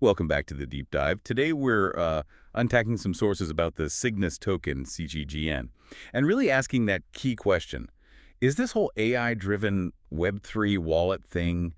Welcome back to the deep dive. Today we're unpacking some sources about the Cygnus Token CGN and really asking that key question. Is this whole AI-driven Web3 wallet thing,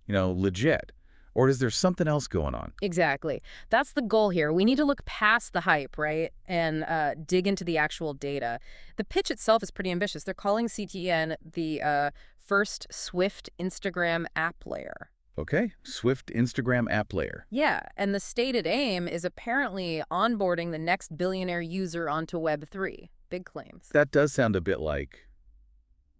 legit? Or is there something else going on? Exactly. That's the goal here. We need to look past the hype, right, and dig into the actual data. The pitch itself is pretty ambitious. They're calling CGN the first Swift Instagram app layer. Okay, Swift Instagram app layer. Yeah, and the stated aim is apparently onboarding the next billionaire user onto Web3. Big claims. That does sound a bit like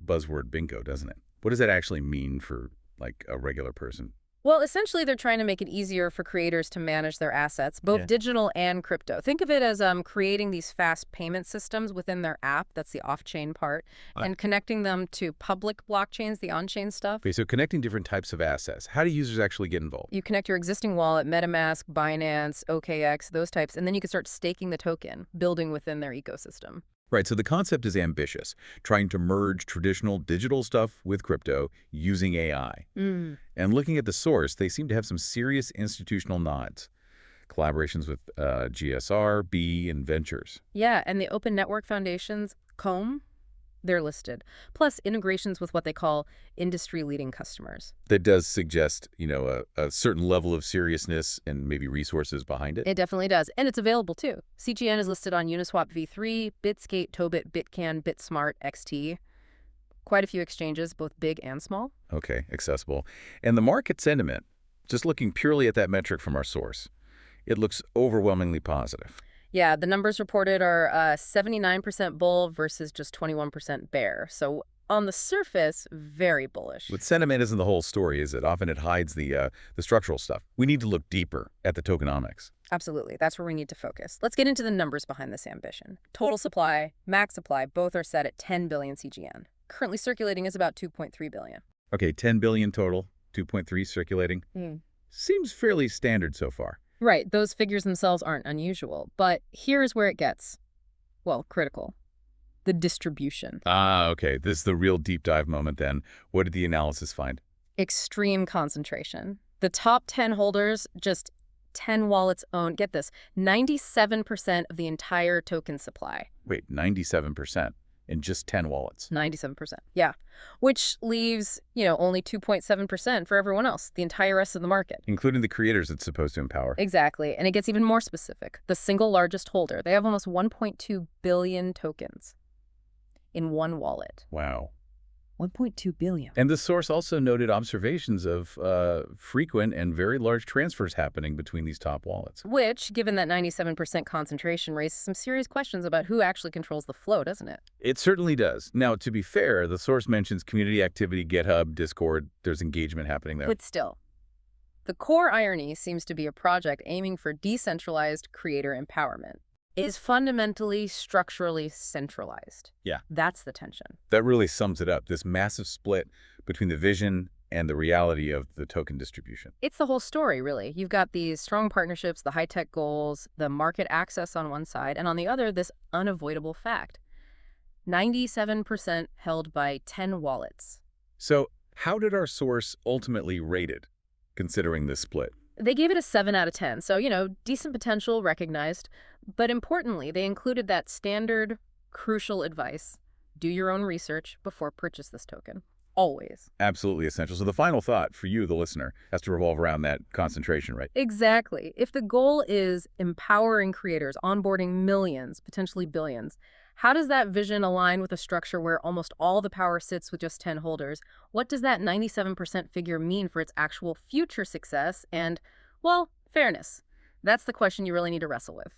buzzword bingo, doesn't it? What does that actually mean for, like, a regular person? Well, essentially, they're trying to make it easier for creators to manage their assets, both digital and crypto. Think of it as creating these fast payment systems within their app, that's the off-chain part, and connecting them to public blockchains, the on-chain stuff. Okay, so connecting different types of assets. How do users actually get involved? You connect your existing wallet, MetaMask, Binance, OKX, those types, and then you can start staking the token, building within their ecosystem. Right, so the concept is ambitious, trying to merge traditional digital stuff with crypto using AI. And looking at the source, they seem to have some serious institutional nods. Collaborations with GSR, B, and Ventures. Yeah, and the Open Network Foundation's COMB, they're listed. Plus integrations with what they call industry-leading customers. That does suggest, a certain level of seriousness and maybe resources behind it. It definitely does. And it's available, too. CGN is listed on Uniswap v3, Bitscape, Tobit, Bitcan, Bitsmart, XT. Quite a few exchanges, both big and small. Okay, accessible. And the market sentiment, just looking purely at that metric from our source, it looks overwhelmingly positive. Yeah, the numbers reported are 79% bull versus just 21% bear. So on the surface, very bullish. But sentiment isn't the whole story, is it? Often it hides the structural stuff. We need to look deeper at the tokenomics. Absolutely. That's where we need to focus. Let's get into the numbers behind this ambition. Total supply, max supply, both are set at 10 billion CGN. Currently circulating is about 2.3 billion. Okay, 10 billion total, 2.3 circulating. Seems fairly standard so far. Right, those figures themselves aren't unusual, but here's where it gets, well, critical. The distribution. Okay, this is the real deep dive moment then. What did the analysis find? Extreme concentration. The top 10 holders, just 10 wallets own, get this, 97% of the entire token supply. Wait, 97% in just 10 wallets? 97%, yeah. Which leaves, only 2.7% for everyone else, the entire rest of the market. Including the creators it's supposed to empower. Exactly, and it gets even more specific. The single largest holder, they have almost 1.2 billion tokens in one wallet. Wow. 1.2 billion. And the source also noted observations of frequent and very large transfers happening between these top wallets. Which, given that 97% concentration, raises some serious questions about who actually controls the flow, doesn't it? It certainly does. Now, to be fair, the source mentions community activity, GitHub, Discord. There's engagement happening there. But still, the core irony seems to be a project aiming for decentralized creator empowerment. It is fundamentally, structurally centralized. Yeah. That's the tension. That really sums it up, this massive split between the vision and the reality of the token distribution. It's the whole story, really. You've got these strong partnerships, the high-tech goals, the market access on one side, and on the other, this unavoidable fact. 97% held by 10 wallets. So how did our source ultimately rate it, considering this split? They gave it a 7 out of 10, so, decent potential recognized. But importantly, they included that standard, crucial advice. Do your own research before purchase this token. Always. Absolutely essential. So the final thought for you, the listener, has to revolve around that concentration rate. Exactly. If the goal is empowering creators, onboarding millions, potentially billions, how does that vision align with a structure where almost all the power sits with just 10 holders? What does that 97% figure mean for its actual future success and, well, fairness? That's the question you really need to wrestle with.